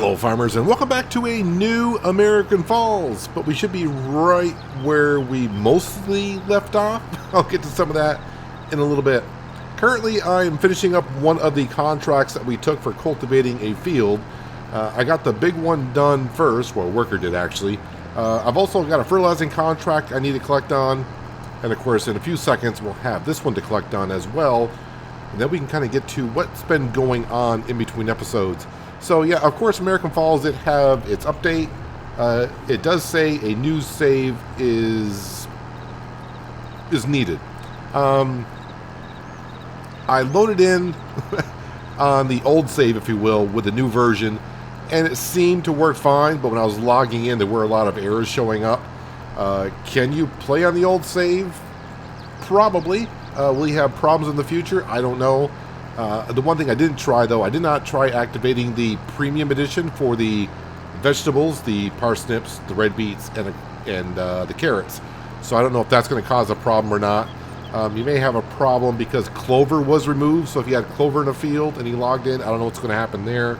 Hello farmers and welcome back to a new American Falls, but we should be right where we mostly left off. I'll get to some of that in a little bit. Currently I am finishing up one of the contracts that we took for cultivating a field. I got the big one done first, well, worker did actually. I've also got a fertilizing contract I need to collect on, and of course in a few seconds we'll have this one to collect on as well, and then we can kind of get to what's been going on in between episodes. So yeah, of course, American Falls did have its update. It does say a new save is needed. I loaded in on the old save, if you will, with the new version, and it seemed to work fine. But when I was logging in, there were a lot of errors showing up. Can you play on the old save? Probably. Will you have problems in the future? I don't know. The one thing I didn't try, though, I did not try activating the premium edition for the vegetables, the parsnips, the red beets, and the carrots. So I don't know if that's going to cause a problem or not. You may have a problem because clover was removed. So if you had clover in a field and you logged in, I don't know what's going to happen there.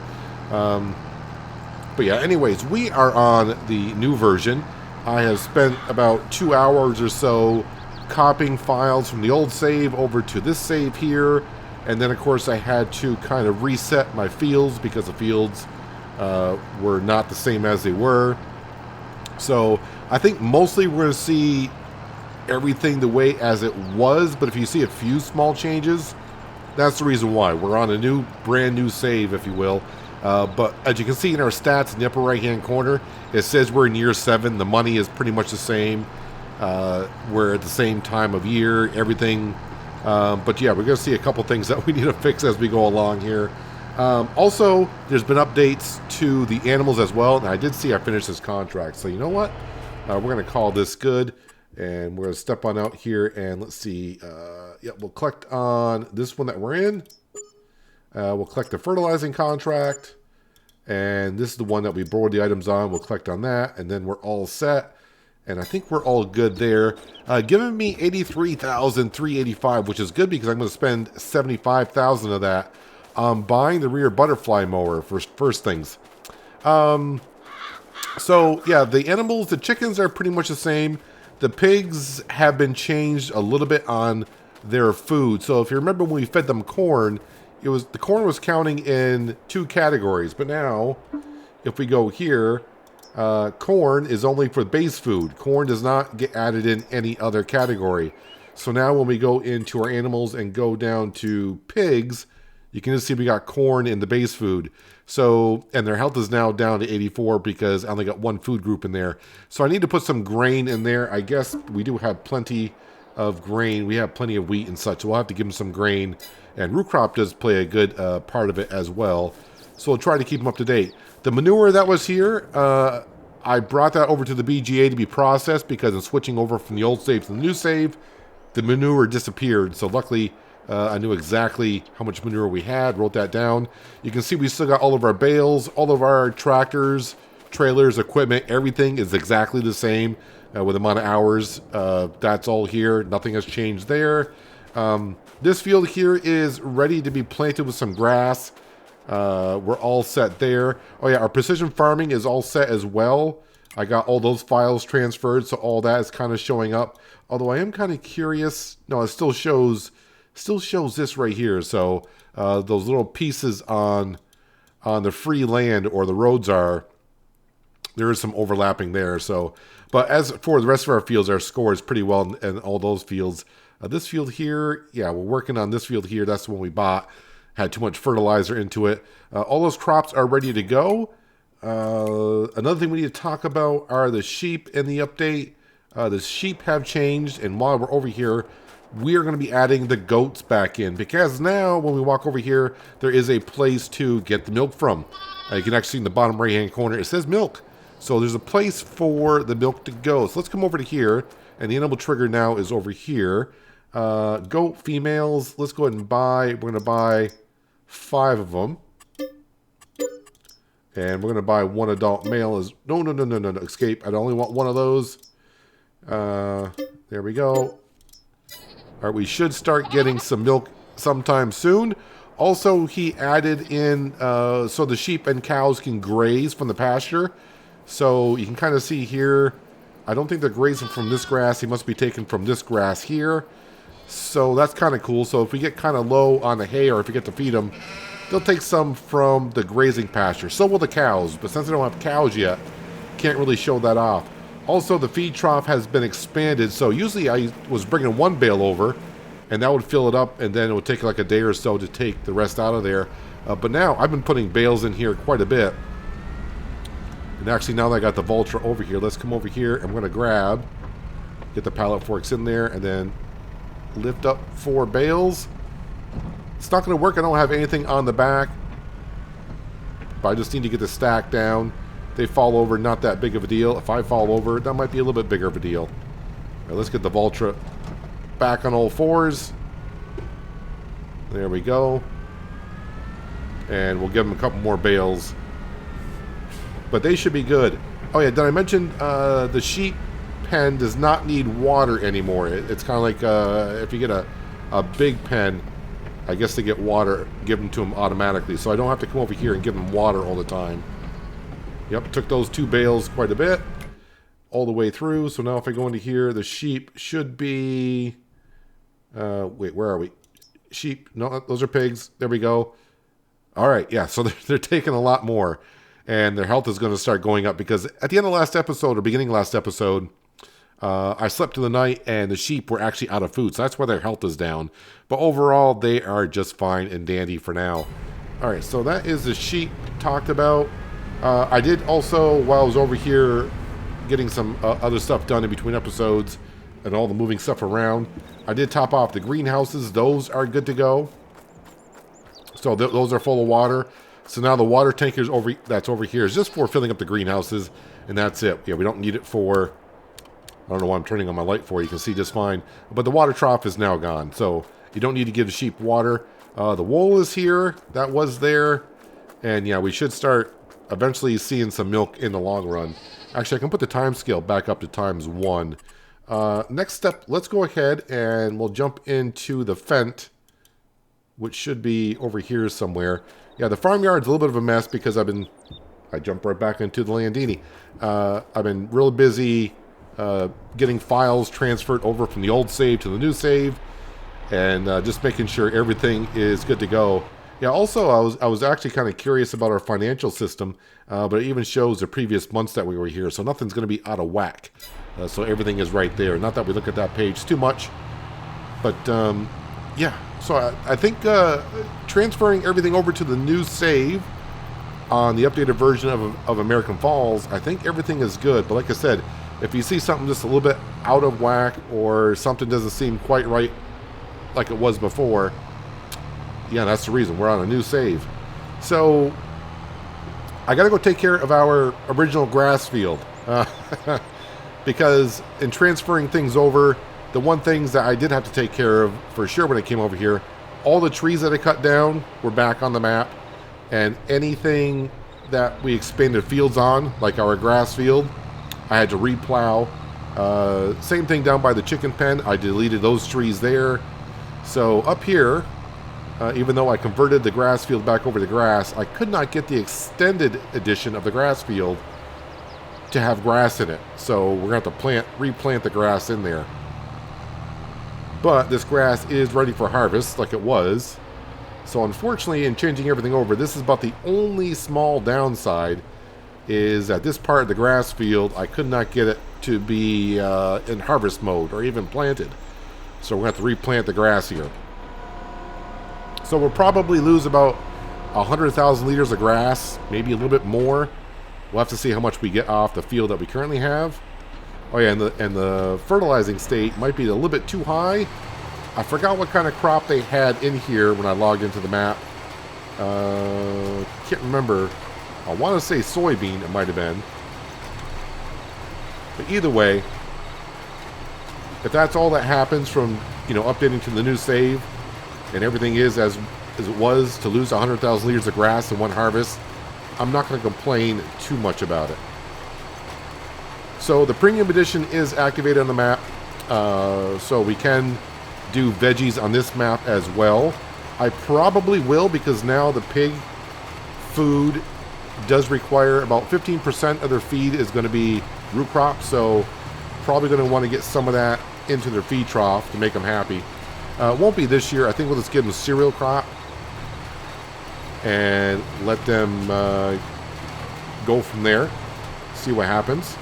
But yeah, anyways, we are on the new version. I have spent about 2 hours or so copying files from the old save over to this save here. And then, of course, I had to kind of reset my fields because the fields were not the same as they were. So I think mostly we're going to see everything the way as it was. But if you see a few small changes, that's the reason why. We're on a brand new save, if you will. But as you can see in our stats in the upper right-hand corner, it says we're in year 7. The money is pretty much the same. We're at the same time of year. Everything... but yeah, we're going to see a couple things that we need to fix as we go along here. Also, there's been updates to the animals as well. And I did see I finished this contract. So you know what? We're going to call this good. And we're going to step on out here and let's see. Yeah, we'll collect on this one that we're in. We'll collect the fertilizing contract. And this is the one that we borrowed the items on. We'll collect on that. And then we're all set. And I think we're all good there. Giving me $83,385, which is good because I'm going to spend $75,000 of that on buying the rear butterfly mower for first things. So yeah, the animals, the chickens are pretty much the same. The pigs have been changed a little bit on their food. So if you remember when we fed them corn, the corn was counting in 2 categories. But now, if we go here, corn is only for base food. Corn does not get added in any other category. So now when we go into our animals and go down to pigs, you can just see we got corn in the base food. So, and their health is now down to 84 because I only got 1 food group in there. So I need to put some grain in there. I guess we do have plenty of grain. We have plenty of wheat and such. So we'll have to give them some grain. And root crop does play a good part of it as well. So we'll try to keep them up to date. The manure that was here, I brought that over to the BGA to be processed because in switching over from the old save to the new save, the manure disappeared. So luckily, I knew exactly how much manure we had, wrote that down. You can see we still got all of our bales, all of our tractors, trailers, equipment, everything is exactly the same with the amount of hours. That's all here. Nothing has changed there. This field here is ready to be planted with some grass. We're all set there. Oh yeah, our precision farming is all set as well. I got all those files transferred, so all that is kind of showing up. Although I am kind of curious. No, it still shows this right here. So those little pieces on the free land or the roads there is some overlapping there. So, but as for the rest of our fields, our score is pretty well in all those fields. This field here, yeah, we're working on this field here. That's the one we bought. Had too much fertilizer into it. All those crops are ready to go. Another thing we need to talk about are the sheep in the update. The sheep have changed, and while we're over here, we are going to be adding the goats back in because now when we walk over here, there is a place to get the milk from. You can actually see in the bottom right-hand corner, it says milk. So there's a place for the milk to go. So let's come over to here, and the animal trigger now is over here. Goat females, let's go ahead and buy. We're going to buy 5 of them. And we're going to buy 1 adult male. No, escape. I only want 1 of those. There we go. All right, we should start getting some milk sometime soon. Also, he added in so the sheep and cows can graze from the pasture. So you can kind of see here, I don't think they're grazing from this grass. He must be taken from this grass here. So that's kind of cool. So if we get kind of low on the hay, or if we get to feed them, they'll take some from the grazing pasture. So will the cows, but since I don't have cows yet, can't really show that off. Also, the feed trough has been expanded. So usually I was bringing one bale over, and that would fill it up, and then it would take like a day or so to take the rest out of there. But now I've been putting bales in here quite a bit. And actually, now that I got the Valtra over here, let's come over here. I'm going to get the pallet forks in there, and then lift up 4 bales. It's not going to work. I don't have anything on the back, but I just need to get the stack down. If they fall over, not that big of a deal. If I fall over, that might be a little bit bigger of a deal. All right, let's get the Valtra back on all 4s. There we go. And we'll give them a couple more bales. But they should be good. Oh yeah, did I mention the sheep pen does not need water anymore? It's kind of like if you get a big pen, I guess they get water given to them automatically. So I don't have to come over here and give them water all the time. Yep, took those 2 bales quite a bit. All the way through. So now if I go into here, the sheep should be... wait, where are we? Sheep. No, those are pigs. There we go. All right, yeah, so they're taking a lot more. And their health is going to start going up because at the end of last episode, or beginning of last episode, I slept in the night and the sheep were actually out of food. So that's why their health is down. But overall, they are just fine and dandy for now. All right, so that is the sheep talked about. I did also, while I was over here getting some other stuff done in between episodes and all the moving stuff around, I did top off the greenhouses. Those are good to go. So those are full of water. So now the water tank is that's over here is just for filling up the greenhouses, and that's it. Yeah, we don't need it for, I don't know why I'm turning on my light for, you can see just fine. But the water trough is now gone, so you don't need to give the sheep water. The wool is here, that was there, and yeah, we should start eventually seeing some milk in the long run. Actually, I can put the time scale back up to ×1. Next step, let's go ahead and we'll jump into the Fendt, which should be over here somewhere. Yeah, the farmyard's a little bit of a mess because I jumped right back into the Landini. I've been real busy getting files transferred over from the old save to the new save, and just making sure everything is good to go. Yeah, also, I was actually kind of curious about our financial system, but it even shows the previous months that we were here, so nothing's going to be out of whack. So everything is right there. Not that we look at that page too much, but yeah. So I think transferring everything over to the new save on the updated version of American Falls, I think everything is good. But like I said, if you see something just a little bit out of whack or something doesn't seem quite right like it was before, yeah, that's the reason. We're on a new save. So I got to go take care of our original grass field because in transferring things over, the one things that I did have to take care of for sure when I came over here, all the trees that I cut down were back on the map, and anything that we expanded fields on, like our grass field, I had to replow. Same thing down by the chicken pen, I deleted those trees there. So up here, even though I converted the grass field back over to grass, I could not get the extended edition of the grass field to have grass in it. So we're going to have to replant the grass in there. But this grass is ready for harvest like it was. So unfortunately, in changing everything over, this is about the only small downside, is that this part of the grass field, I could not get it to be in harvest mode or even planted. So we're going to have to replant the grass here. So we'll probably lose about 100,000 liters of grass, maybe a little bit more. We'll have to see how much we get off the field that we currently have. Oh yeah, and the fertilizing state might be a little bit too high. I forgot what kind of crop they had in here when I logged into the map. Can't remember. I want to say soybean, it might have been. But either way, if that's all that happens from, updating to the new save, and everything is as it was, to lose 100,000 liters of grass in one harvest, I'm not going to complain too much about it. So the premium edition is activated on the map, so we can do veggies on this map as well. I probably will, because now the pig food does require about 15% of their feed is going to be root crop, so probably going to want to get some of that into their feed trough to make them happy. It won't be this year. I think we'll just give them cereal crop and let them go from there, see what happens.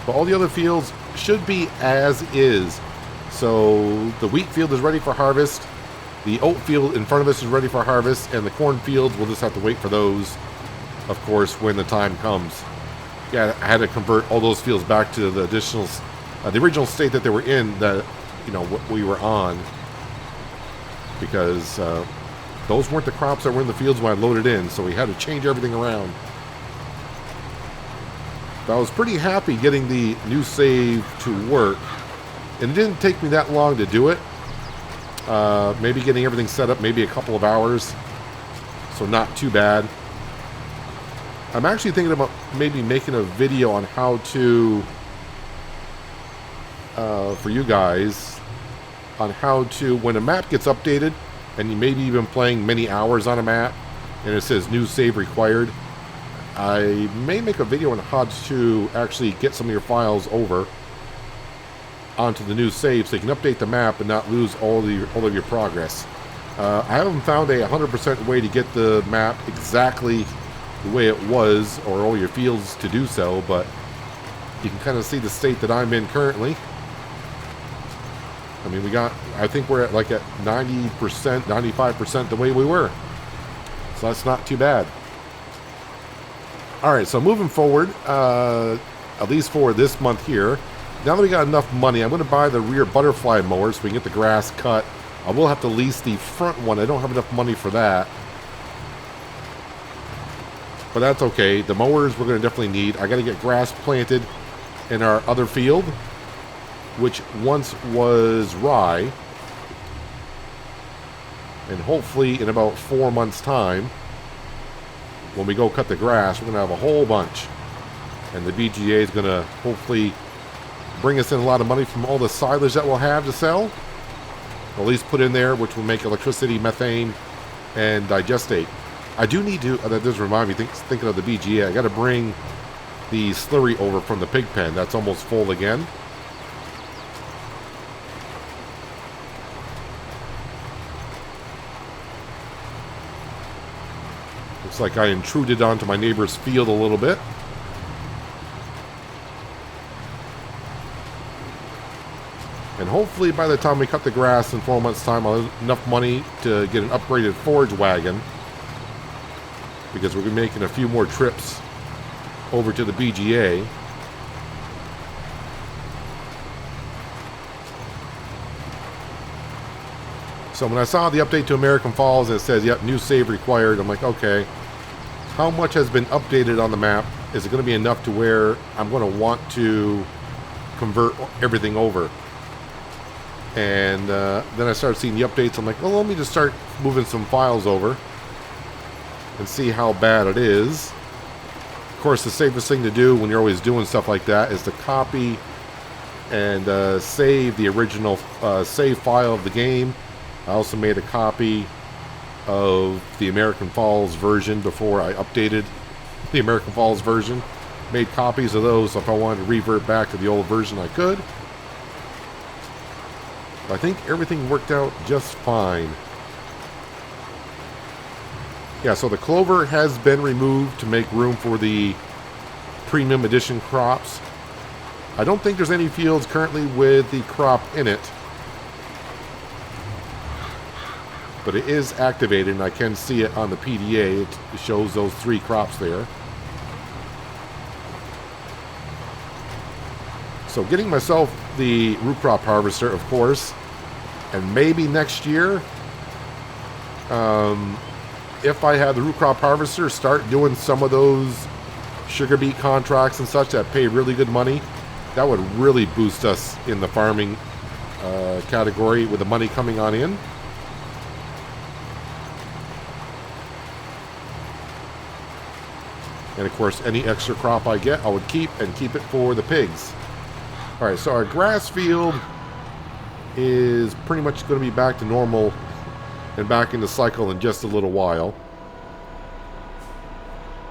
But all the other fields should be as is. So the wheat field is ready for harvest. The oat field in front of us is ready for harvest, and the corn fields, we'll just have to wait for those, of course, when the time comes. Yeah, I had to convert all those fields back to the the original state that they were in, that, you know, what we were on, because those weren't the crops that were in the fields when I loaded in, so we had to change everything around. But I was pretty happy getting the new save to work, and it didn't take me that long to do it. Maybe getting everything set up, maybe a couple of hours, so not too bad. I'm actually thinking about maybe making a video on how to, for you guys, on how to, when a map gets updated, and you maybe even playing many hours on a map, and it says new save required, I may make a video on how to actually get some of your files over onto the new save, so you can update the map and not lose all of your progress. I haven't found a 100% way to get the map exactly the way it was, or all your fields to do so, but you can kind of see the state that I'm in currently. I mean, I think we're at like at 90%, 95% the way we were. So that's not too bad. Alright, so moving forward, at least for this month here, now that we got enough money, I'm going to buy the rear butterfly mower so we can get the grass cut. I will have to lease the front one. I don't have enough money for that. But that's okay. The mowers we're going to definitely need. I got to get grass planted in our other field, which once was rye. And hopefully in about 4 months' time, when we go cut the grass, we're going to have a whole bunch. And the BGA is going to hopefully bring us in a lot of money from all the silage that we'll have to sell. Or at least put in there, which will make electricity, methane, and digestate. I do need to, that does remind me, thinking of the BGA, I got to bring the slurry over from the pig pen. That's almost full again. Looks like I intruded onto my neighbor's field a little bit. And hopefully by the time we cut the grass in 4 months' time, I'll have enough money to get an upgraded forage wagon, because we're going to be making a few more trips over to the BGA. So when I saw the update to American Falls and it says, yep, new save required, I'm like, okay, how much has been updated on the map? Is it going to be enough to where I'm going to want to convert everything over? And then I started seeing the updates. I'm like, well, let me just start moving some files over and see how bad it is. Of course, the safest thing to do when you're always doing stuff like that is to copy and save the original save file of the game. I also made a copy of the American Falls version before I updated the American Falls version. Made copies of those, so if I wanted to revert back to the old version, I could. I think everything worked out just fine. Yeah, so the clover has been removed to make room for the premium edition crops. I don't think there's any fields currently with the crop in it, but it is activated, and I can see it on the PDA. It shows those 3 crops there. So getting myself the root crop harvester, of course, and maybe next year, if I have the root crop harvester, start doing some of those sugar beet contracts and such that pay really good money. That would really boost us in the farming category with the money coming on in. And of course, any extra crop I get, I would keep it for the pigs. Alright, so our grass field is pretty much going to be back to normal and back in the cycle in just a little while.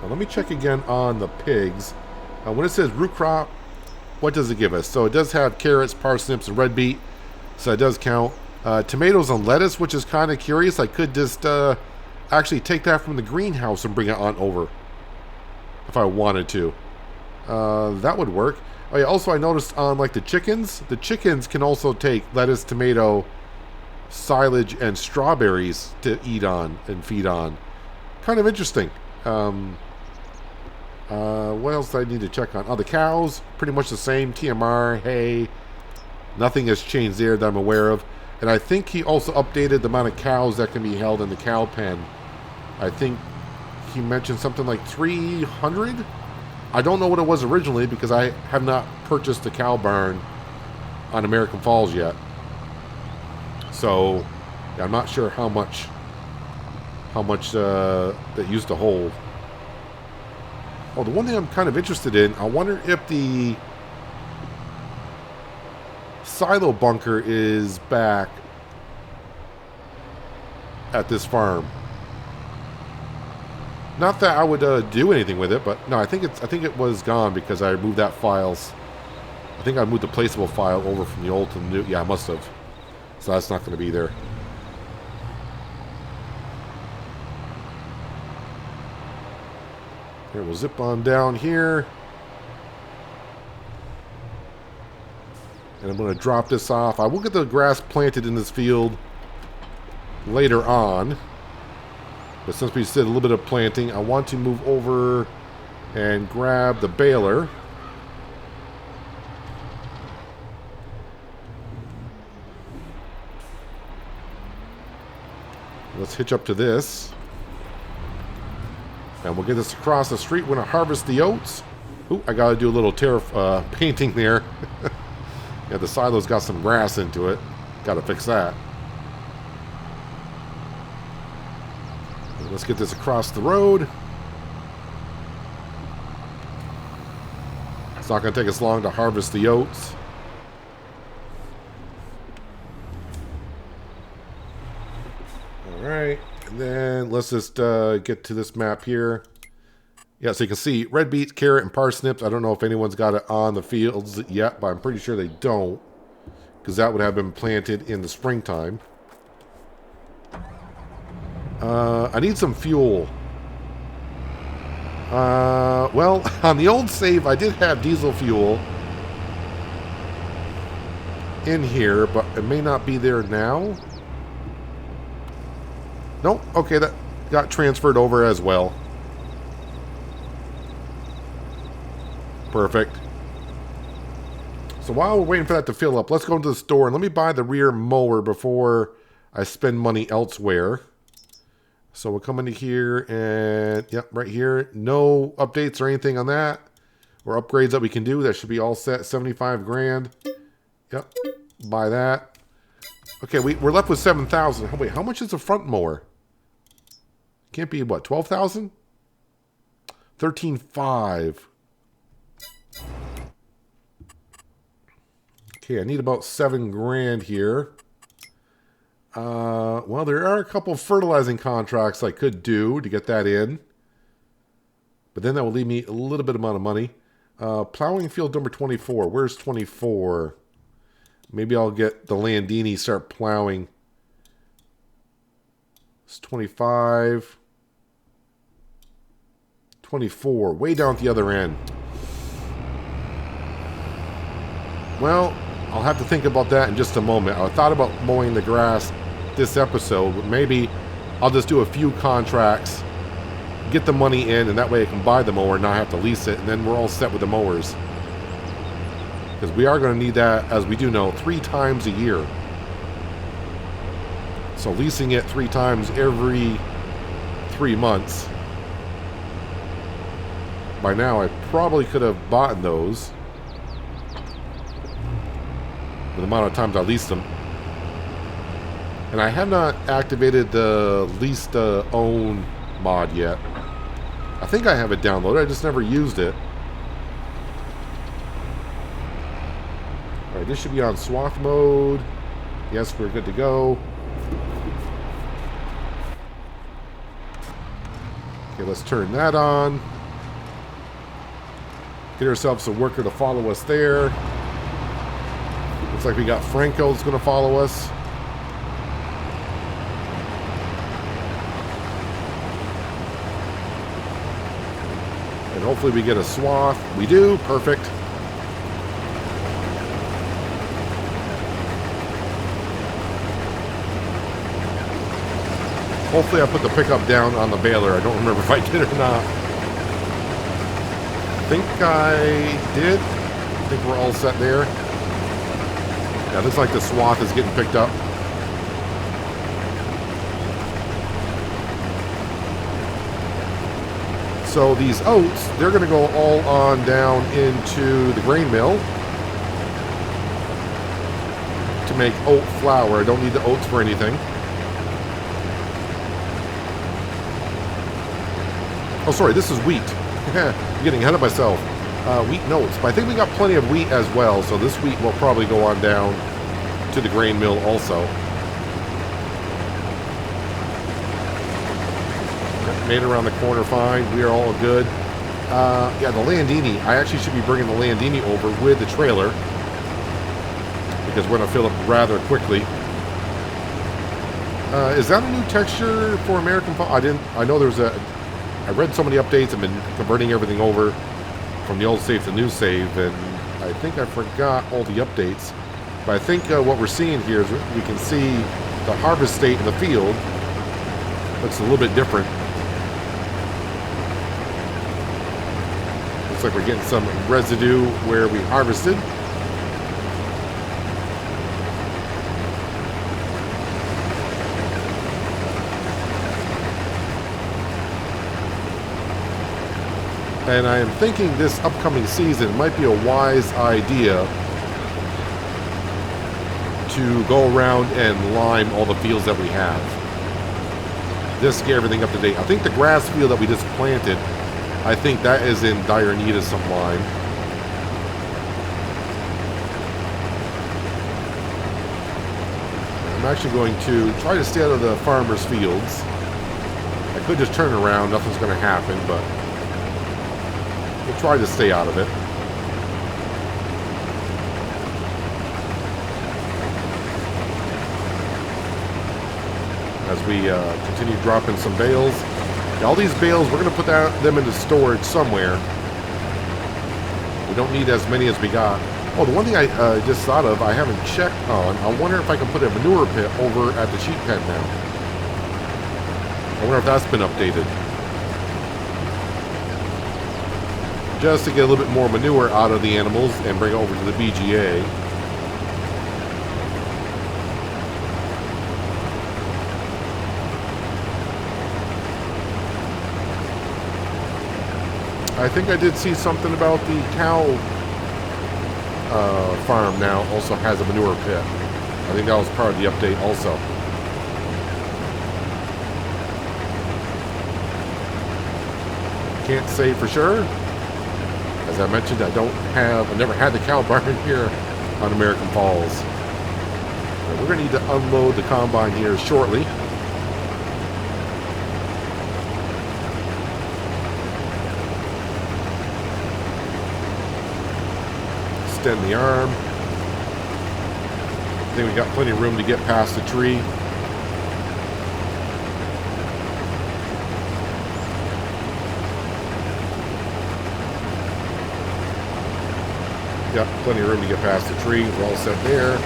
Now, let me check again on the pigs. When it says root crop, what does it give us? So it does have carrots, parsnips, and red beet. So it does count. Tomatoes and lettuce, which is kind of curious. I could just actually take that from the greenhouse and bring it on over if I wanted to. That would work. Oh yeah, also I noticed on like the chickens can also take lettuce, tomato, silage, and strawberries to eat on and feed on. Kind of interesting. What else do I need to check on? Oh, the cows, pretty much the same. TMR, hay. Nothing has changed there that I'm aware of. And I think he also updated the amount of cows that can be held in the cow pen. I think he mentioned something like 300? I don't know what it was originally because I have not purchased a cow barn on American Falls yet. So, yeah, I'm not sure how much that used to hold. Oh, the one thing I'm kind of interested in, I wonder if the silo bunker is back at this farm. Not that I would do anything with it, but no, I think it was gone because I moved that files. I think I moved the placeable file over from the old to the new. Yeah, I must have. So that's not going to be there. Here, we'll zip on down here. And I'm going to drop this off. I will get the grass planted in this field later on. But since we did a little bit of planting, I want to move over and grab the baler. Let's hitch up to this. And we'll get this across the street. We're going to harvest the oats. Ooh, I got to do a little painting there. Yeah, the silo's got some grass into it. Got to fix that. Let's get this across the road. It's not going to take us long to harvest the oats. Alright, and then let's just get to this map here. Yeah, so you can see red beets, carrot, and parsnips. I don't know if anyone's got it on the fields yet, but I'm pretty sure they don't, because that would have been planted in the springtime. I need some fuel. Well, on the old save, I did have diesel fuel in here, but it may not be there now. Nope. Okay, that got transferred over as well. Perfect. So while we're waiting for that to fill up, let's go into the store and let me buy the rear mower before I spend money elsewhere. So we'll come into here and, yep, right here. No updates or anything on that. Or upgrades that we can do. That should be all set. 75 grand. Yep. Buy that. Okay, we're left with 7,000. Wait, how much is the front mower? Can't be, what, 12,000? 13,500. Okay, I need about 7 grand here. Well, there are a couple of fertilizing contracts I could do to get that in. But then that will leave me a little bit amount of money. Plowing field number 24. Where's 24? Maybe I'll get the Landini start plowing. It's 25. 24. Way down at the other end. Well, I'll have to think about that in just a moment. I thought about mowing the grass this episode, but maybe I'll just do a few contracts, get the money in, and that way I can buy the mower and not have to lease it, and then we're all set with the mowers. Because we are going to need that, as we do know, 3 times a year. So leasing it 3 times every 3 months. By now, I probably could have bought those. The amount of times I leased them. And I have not activated the lease to own mod yet. I think I have it downloaded, I just never used it. Alright, this should be on swath mode. Yes, we're good to go. Okay, let's turn that on. Get ourselves a worker to follow us there. Looks like we got Franco's going to follow us. And hopefully we get a swath. We do. Perfect. Hopefully I put the pickup down on the baler. I don't remember if I did or not. I think I did. I think we're all set there. Yeah, looks like the swath is getting picked up. So these oats, they're going to go all on down into the grain mill to make oat flour. I don't need the oats for anything. Oh, sorry, this is wheat. I'm getting ahead of myself. Wheat and oats. But I think we got plenty of wheat as well, so this wheat will probably go on down to the grain mill also. Made it around the corner fine. We are all good. Yeah, the Landini. I actually should be bringing the Landini over with the trailer because we're going to fill it rather quickly. Is that a new texture for American Fall? I know there's a... I read so many updates. I've been converting everything over from the old save to the new save, and I think I forgot all the updates. But I think what we're seeing here is we can see the harvest state in the field. Looks a little bit different. Looks like we're getting some residue where we harvested. And I am thinking this upcoming season might be a wise idea to go around and lime all the fields that we have. Just get everything up to date. I think the grass field that we just planted, I think that is in dire need of some lime. I'm actually going to try to stay out of the farmers' fields. I could just turn around, nothing's going to happen, but we'll try to stay out of it. As we continue dropping some bales. All these bales, we're going to put them into storage somewhere. We don't need as many as we got. Oh, the one thing I just thought of, I haven't checked on, I wonder if I can put a manure pit over at the sheep pen now. I wonder if that's been updated. Just to get a little bit more manure out of the animals and bring it over to the BGA. I think I did see something about the cow farm now also has a manure pit. I think that was part of the update also. Can't say for sure. As I mentioned, I never had the cow barn here on American Falls. But we're going to need to unload the combine here shortly. Extend the arm. I think we got plenty of room to get past the tree. Got plenty of room to get past the tree. We're all set there.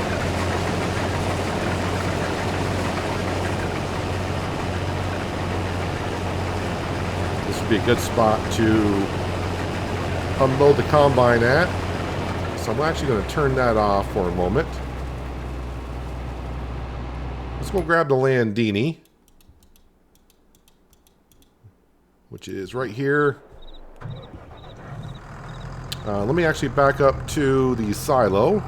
This would be a good spot to unload the combine at. So I'm actually going to turn that off for a moment. Let's go grab the Landini, which is right here. Let me actually back up to the silo.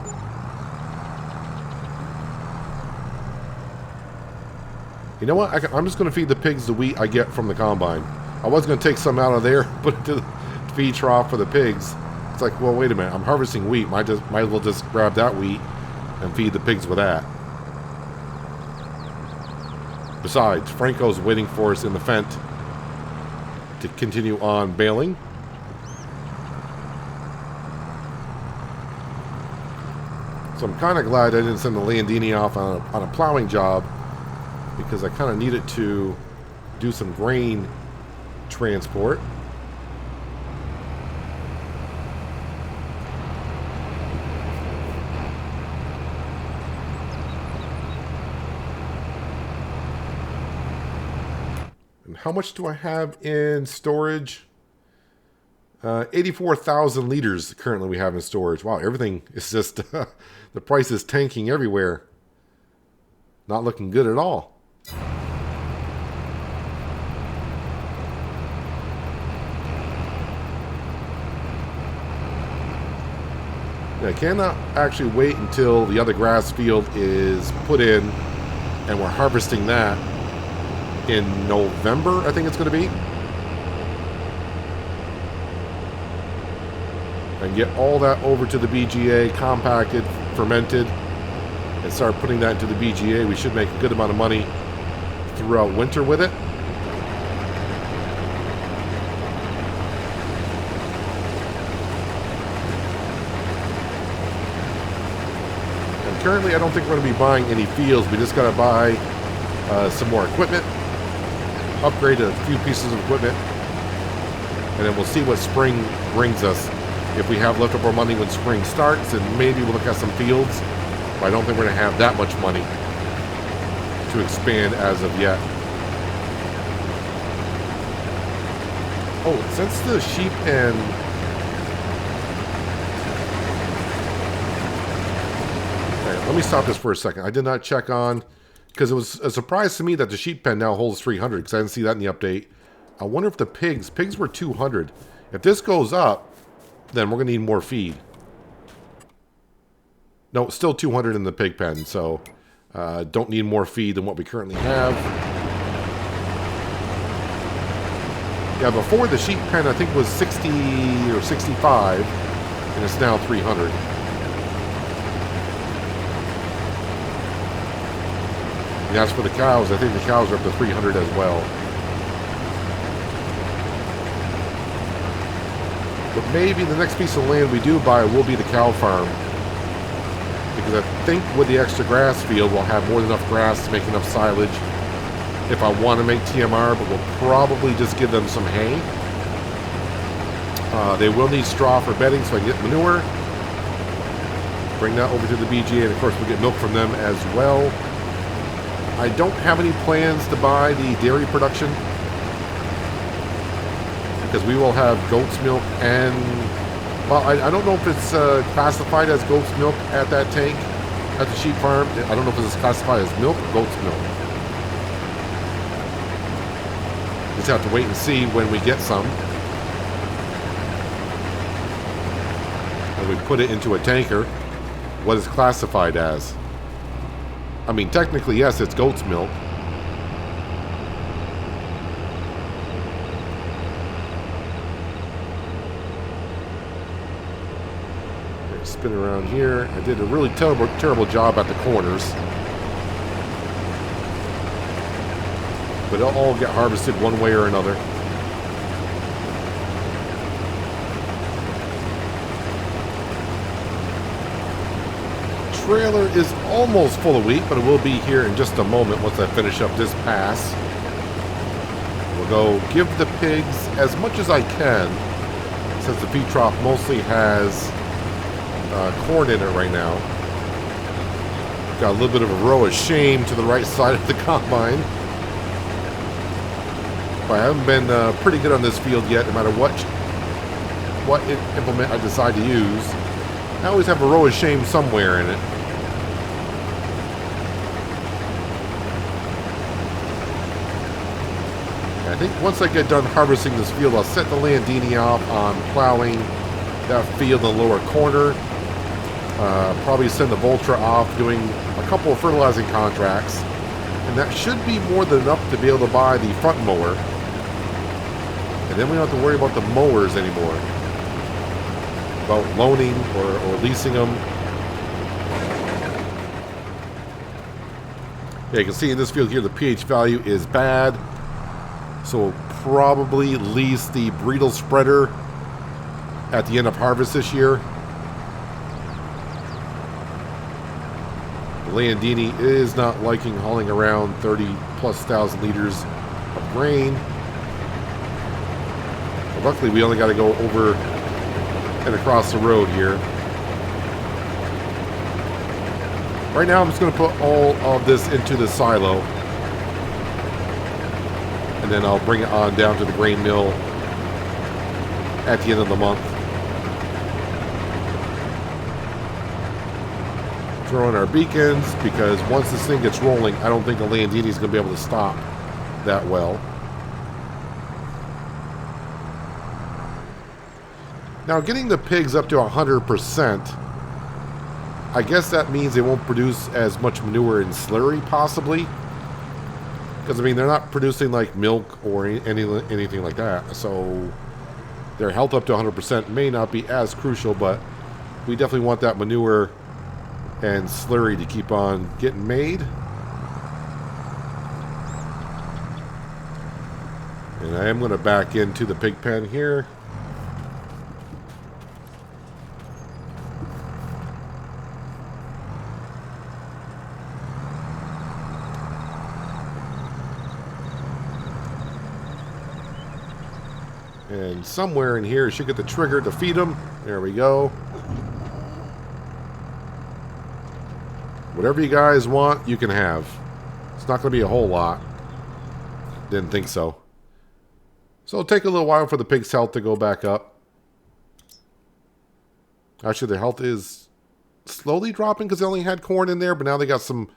You know what? I'm just going to feed the pigs the wheat I get from the combine. I was going to take some out of there, put it to the feed trough for the pigs. It's like, well, wait a minute. I'm harvesting wheat. Might as well just grab that wheat and feed the pigs with that. Besides, Franco's waiting for us in the Fent to continue on baling. So I'm kind of glad I didn't send the Landini off on a plowing job, because I kind of needed to do some grain transport. And how much do I have in storage? 84,000 liters currently we have in storage. Wow, everything is just, the price is tanking everywhere. Not looking good at all. I cannot actually wait until the other grass field is put in and we're harvesting that in November, I think it's going to be. And get all that over to the BGA, compacted, fermented, and start putting that into the BGA. We should make a good amount of money throughout winter with it. Currently, I don't think we're going to be buying any fields. We just got to buy some more equipment, upgrade a few pieces of equipment, and then we'll see what spring brings us. If we have leftover money when spring starts, then maybe we'll look at some fields. But I don't think we're going to have that much money to expand as of yet. Oh, since the sheep and let me stop this for a second. I did not check on, because it was a surprise to me that the sheep pen now holds 300, because I didn't see that in the update. I wonder if the pigs were 200. If this goes up, then we're going to need more feed. No, it's still 200 in the pig pen, so don't need more feed than what we currently have. Yeah, before the sheep pen, I think was 60 or 65, and it's now 300. And as for the cows, I think the cows are up to 300 as well. But maybe the next piece of land we do buy will be the cow farm. Because I think with the extra grass field, we'll have more than enough grass to make enough silage if I want to make TMR, but we'll probably just give them some hay. They will need straw for bedding, so I can get manure. Bring that over to the BGA, and of course we'll get milk from them as well. I don't have any plans to buy the dairy production, because we will have goat's milk and, well, I don't know if it's classified as goat's milk at that tank at the sheep farm. I don't know if it's classified as milk or goat's milk. Just have to wait and see when we get some. And we put it into a tanker, what is classified as. I mean, technically, yes, it's goat's milk. Okay, spin around here. I did a really terrible job at the corners. But it'll all get harvested one way or another. Trailer is almost full of wheat, but it will be here in just a moment once I finish up this pass. We'll go give the pigs as much as I can, since the feed trough mostly has corn in it right now. Got a little bit of a row of shame to the right side of the combine. But I haven't been pretty good on this field yet, no matter what implement I decide to use. I always have a row of shame somewhere in it. I think once I get done harvesting this field, I'll set the Landini off on plowing that field in the lower corner. Probably send the Voltra off doing a couple of fertilizing contracts. And that should be more than enough to be able to buy the front mower. And then we don't have to worry about the mowers anymore. About loaning or leasing them. Yeah, you can see in this field here the pH value is bad. So we'll probably lease the Breedle spreader at the end of harvest this year. The Landini is not liking hauling around 30,000+ liters of grain. But luckily we only got to go over and across the road here. Right now I'm just going to put all of this into the silo. And then I'll bring it on down to the grain mill at the end of the month. Throw in our beacons, because once this thing gets rolling, I don't think the Landini is going to be able to stop that well. Now, getting the pigs up to 100%, I guess that means they won't produce as much manure and slurry, possibly. Because, I mean, they're not producing, like, milk or anything like that. So, their health up to 100% may not be as crucial, but we definitely want that manure and slurry to keep on getting made. And I am going to back into the pig pen here. And somewhere in here, you should get the trigger to feed them. There we go. Whatever you guys want, you can have. It's not going to be a whole lot. Didn't think so. So it'll take a little while for the pig's health to go back up. Actually, their health is slowly dropping because they only had corn in there, but now they got some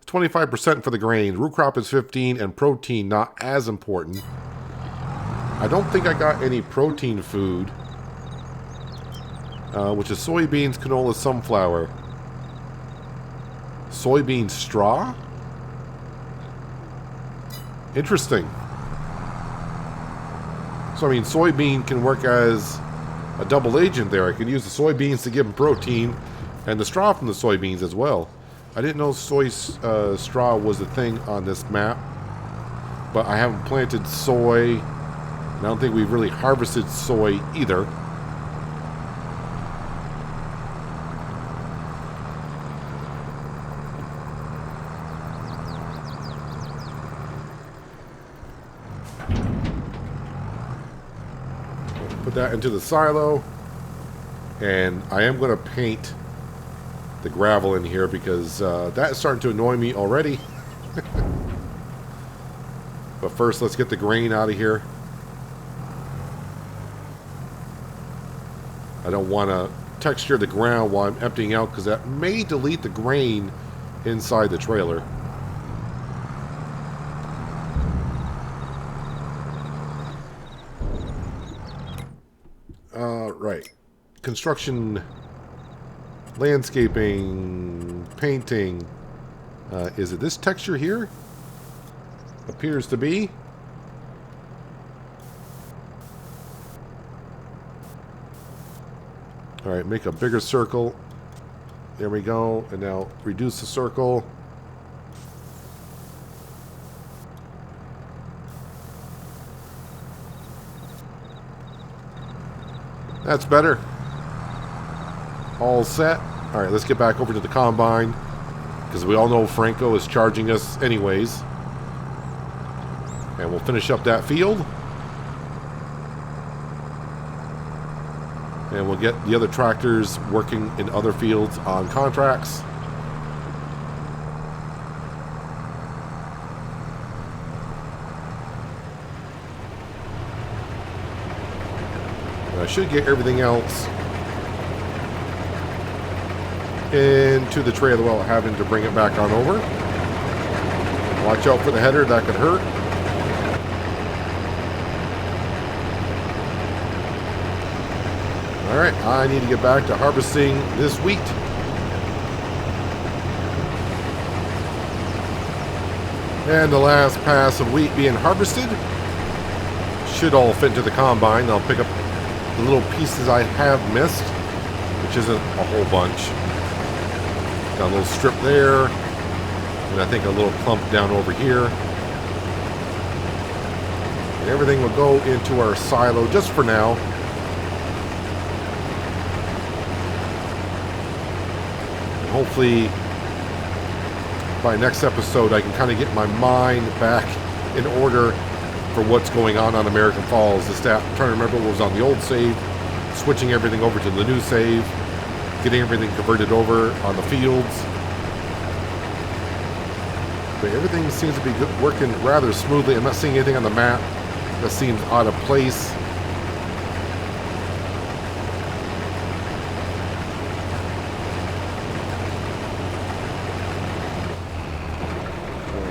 25% for the grain. Root crop is 15, and protein not as important. I don't think I got any protein food, which is soybeans, canola, sunflower. Soybean straw? Interesting. So, I mean, soybean can work as a double agent there. I could use the soybeans to give them protein and the straw from the soybeans as well. I didn't know soy straw was a thing on this map, but I haven't planted soy. I don't think we've really harvested soy either. Put that into the silo. And I am going to paint the gravel in here because that's starting to annoy me already. But first, let's get the grain out of here. I don't want to texture the ground while I'm emptying out because that may delete the grain inside the trailer. Right. Construction, landscaping, painting. Is it this texture here? Appears to be. Alright, make a bigger circle. There we go. And now reduce the circle. That's better. All set. Alright, let's get back over to the combine. Because we all know Franco is charging us anyways. And we'll finish up that field. And we'll get the other tractors working in other fields on contracts. And I should get everything else into the trailer without having to bring it back on over. Watch out for the header, that could hurt. Alright, I need to get back to harvesting this wheat. And the last pass of wheat being harvested should all fit into the combine. I'll pick up the little pieces I have missed, which isn't a whole bunch. Got a little strip there. And I think a little clump down over here. And everything will go into our silo just for now. And hopefully by next episode I can kind of get my mind back in order for what's going on American Falls. I'm trying to remember what was on the old save, switching everything over to the new save, getting everything converted over on the fields. But everything seems to be working rather smoothly. I'm not seeing anything on the map that seems out of place.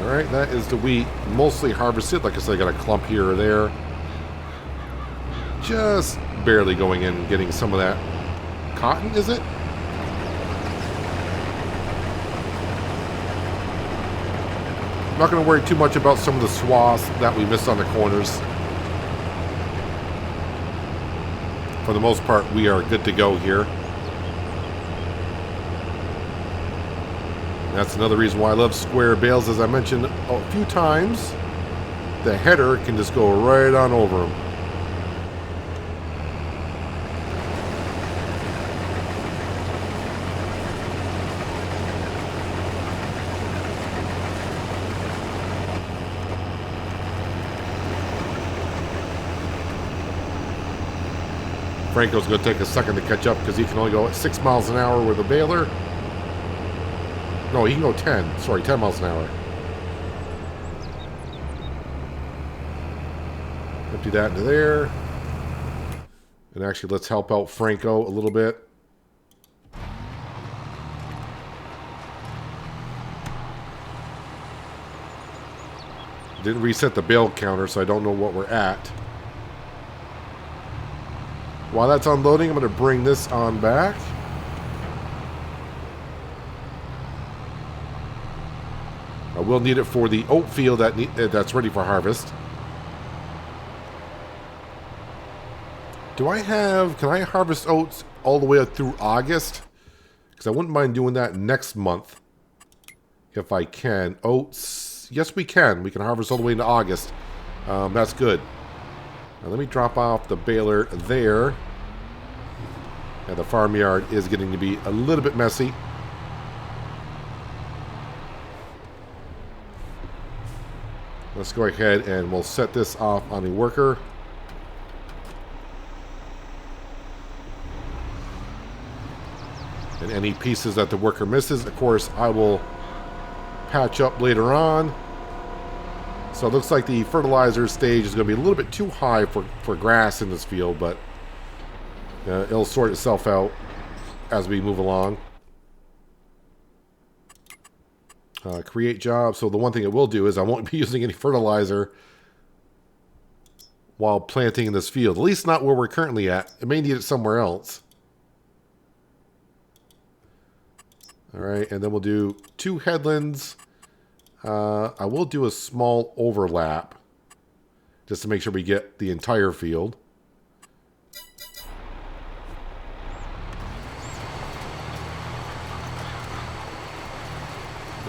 Alright, that is the wheat mostly harvested. Like I said, I got a clump here or there. Just barely going in and getting some of that cotton, is it? I'm not going to worry too much about some of the swaths that we missed on the corners. For the most part, we are good to go here. And that's another reason why I love square bales. As I mentioned a few times, the header can just go right on over them. Franco's going to take a second to catch up because he can only go at 6 miles an hour with a baler. No, he can go 10. Sorry, 10 miles an hour. Empty that into there. And actually, let's help out Franco a little bit. Didn't reset the bale counter, so I don't know what we're at. While that's unloading, I'm going to bring this on back. I will need it for the oat field that's ready for harvest. Can I harvest oats all the way up through August? Because I wouldn't mind doing that next month. If I can. Oats, yes we can. We can harvest all the way into August. That's good. Now let me drop off the baler there. And the farmyard is getting to be a little bit messy. Let's go ahead and we'll set this off on a worker. And any pieces that the worker misses, of course, I will patch up later on. So it looks like the fertilizer stage is going to be a little bit too high for grass in this field, but it'll sort itself out as we move along. Create job. So the one thing it will do is I won't be using any fertilizer while planting in this field. At least not where we're currently at. It may need it somewhere else. Alright, and then we'll do 2 headlands. I will do a small overlap just to make sure we get the entire field.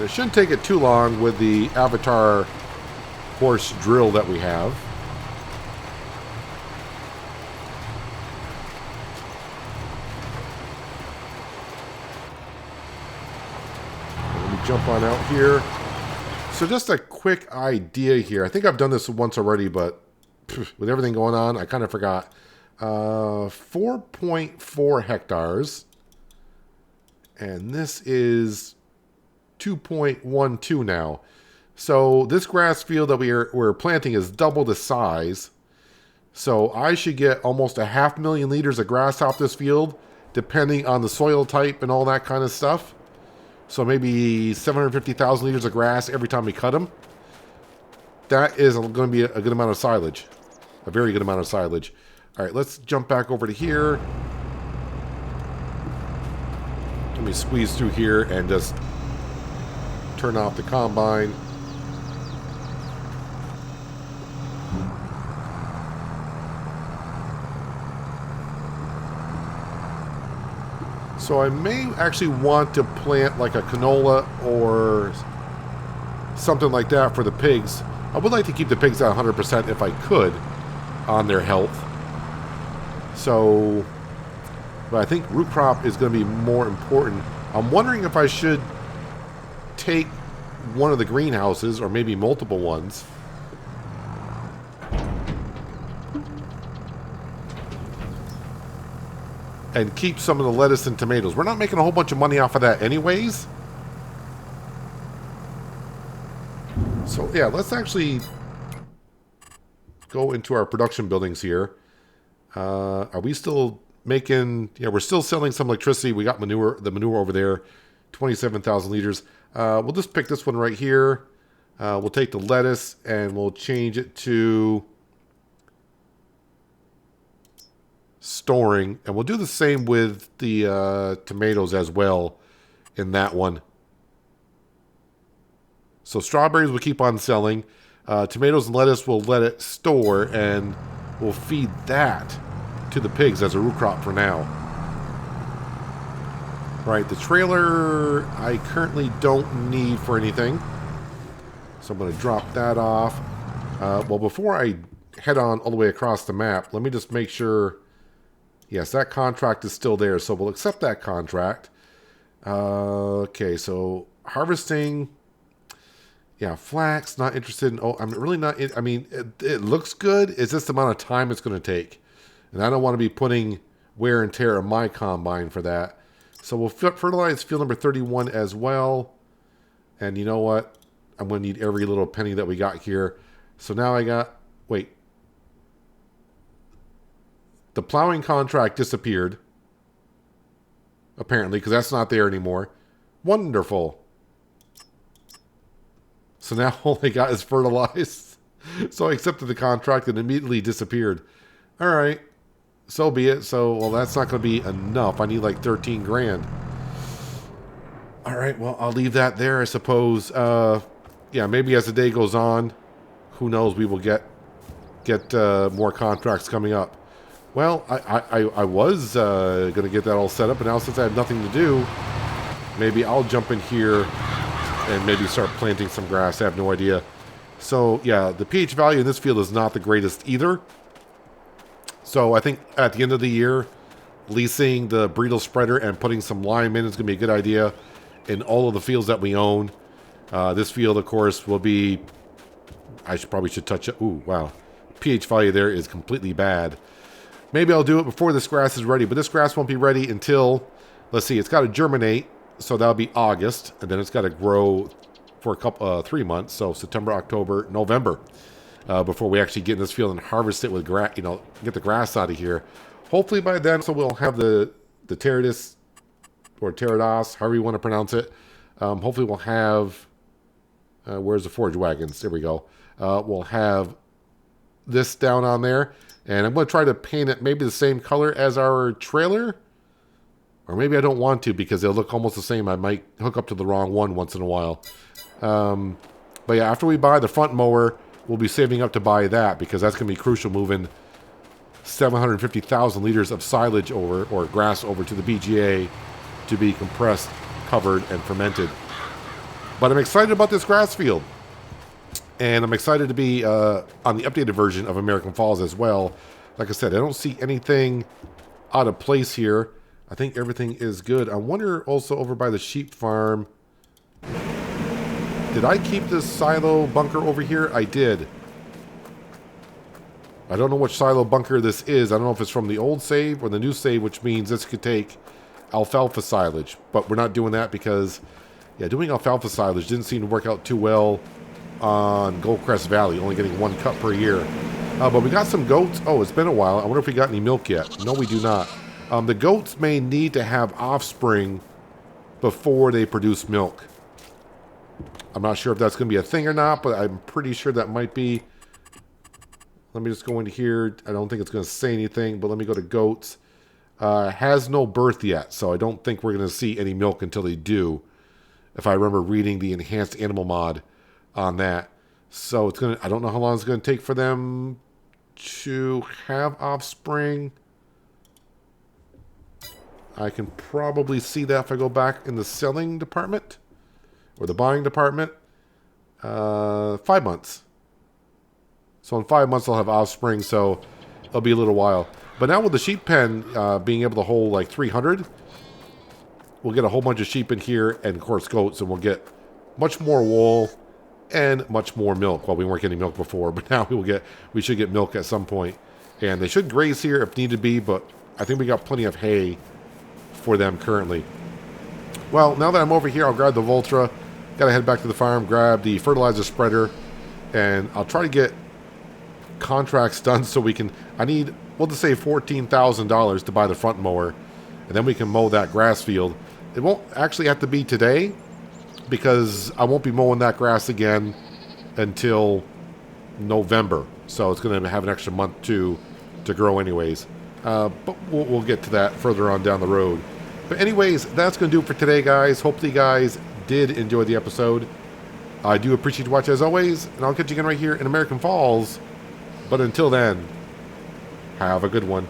It shouldn't take it too long with the Avatar horse drill that we have. Let me jump on out here. So just a quick idea here. I think I've done this once already, but with everything going on, I kind of forgot. 4.4 hectares. And this is 2.12 now. So this grass field that we're planting is double the size. So I should get almost 500,000 liters of grass off this field, depending on the soil type and all that kind of stuff. So maybe 750,000 liters of grass every time we cut them. That is going to be a good amount of silage. A very good amount of silage. All right, let's jump back over to here. Let me squeeze through here and just turn off the combine. So I may actually want to plant like a canola or something like that for the pigs. I would like to keep the pigs at 100% if I could on their health. So, but I think root crop is going to be more important. I'm wondering if I should take one of the greenhouses, or maybe multiple ones, and keep some of the lettuce and tomatoes. We're not making a whole bunch of money off of that anyways. So yeah, let's actually go into our production buildings here. Are we still making... Yeah, we're still selling some electricity. We got manure, the manure over there, 27,000 liters. We'll just pick this one right here. We'll take the lettuce and we'll change it to storing. And we'll do the same with the tomatoes as well in that one. So strawberries we'll keep on selling. Tomatoes and lettuce we'll let it store, and we'll feed that to the pigs as a root crop for now. Right, the trailer I currently don't need for anything. So I'm going to drop that off. Well, before I head on all the way across the map, let me just make sure... Yes, that contract is still there, so we'll accept that contract. Okay, so harvesting... Yeah, flax, not interested in... Oh, I'm really not... I mean, it looks good. It's just the amount of time it's going to take. And I don't want to be putting wear and tear on my combine for that. So we'll fertilize field number 31 as well. And you know what? I'm going to need every little penny that we got here. So now I got... Wait. The plowing contract disappeared. Apparently, because that's not there anymore. Wonderful. So now all I got is fertilized. So I accepted the contract and immediately disappeared. All right. So be it. So, well, that's not going to be enough. I need like 13 grand. All right. Well, I'll leave that there, I suppose. Yeah, maybe as the day goes on, who knows, we will get more contracts coming up. Well, I was going to get that all set up, but now since I have nothing to do, maybe I'll jump in here and maybe start planting some grass. I have no idea. So, yeah, the pH value in this field is not the greatest either. So, I think at the end of the year, leasing the Breedle spreader and putting some lime in is going to be a good idea in all of the fields that we own. This field, of course, will be... I probably should touch it. Ooh, wow. pH value there is completely bad. Maybe I'll do it before this grass is ready, but this grass won't be ready until... Let's see, it's got to germinate. So that'll be August, and then it's got to grow for a couple, 3 months. So September, October, November, before we actually get in this field and harvest it with grass. You know, get the grass out of here. Hopefully by then, so we'll have the Teredos or Teredos, however you want to pronounce it. Hopefully we'll have. Where's the forage wagons? There we go. We'll have this down on there, and I'm going to try to paint it maybe the same color as our trailer. Or maybe I don't want to because they'll look almost the same. I might hook up to the wrong one once in a while. But yeah, after we buy the front mower, we'll be saving up to buy that because that's going to be crucial, moving 750,000 liters of silage over, or grass over, to the BGA to be compressed, covered, and fermented. But I'm excited about this grass field. And I'm excited to be on the updated version of American Falls as well. Like I said, I don't see anything out of place here. I think everything is good. I wonder also over by the sheep farm. Did I keep this silo bunker over here? I did. I don't know which silo bunker this is. I don't know if it's from the old save or the new save, which means this could take alfalfa silage. But we're not doing that because, yeah, doing alfalfa silage didn't seem to work out too well on Goldcrest Valley, only getting 1 cup per year. But we got some goats. Oh, it's been a while. I wonder if we got any milk yet. No, we do not. The goats may need to have offspring before they produce milk. I'm not sure if that's going to be a thing or not, but I'm pretty sure that might be. Let me just go into here. I don't think it's going to say anything, but let me go to goats. Has no birth yet, so I don't think we're going to see any milk until they do. If I remember reading the enhanced animal mod on that. So it's going to, I don't know how long it's going to take for them to have offspring. I can probably see that if I go back in the selling department or the buying department. 5 months. So in 5 months I'll have offspring, so it'll be a little while. But now with the sheep pen being able to hold like 300, we'll get a whole bunch of sheep in here, and of course goats, and we'll get much more wool and much more milk. Well, we weren't getting milk before, but now we should get milk at some point. And they should graze here if needed be, but I think we got plenty of hay for them currently. Well, now that I'm over here, I'll grab the Voltra. Gotta head back to the farm, grab the fertilizer spreader, and I'll try to get contracts done so we can... we'll just say $14,000 to buy the front mower, and then we can mow that grass field. It won't actually have to be today, because I won't be mowing that grass again until November. So it's going to have an extra month to grow anyways. But we'll get to that further on down the road. But anyways, that's going to do it for today, guys. Hopefully you guys did enjoy the episode. I do appreciate you watching as always, and I'll catch you again right here in American Falls. But until then, have a good one.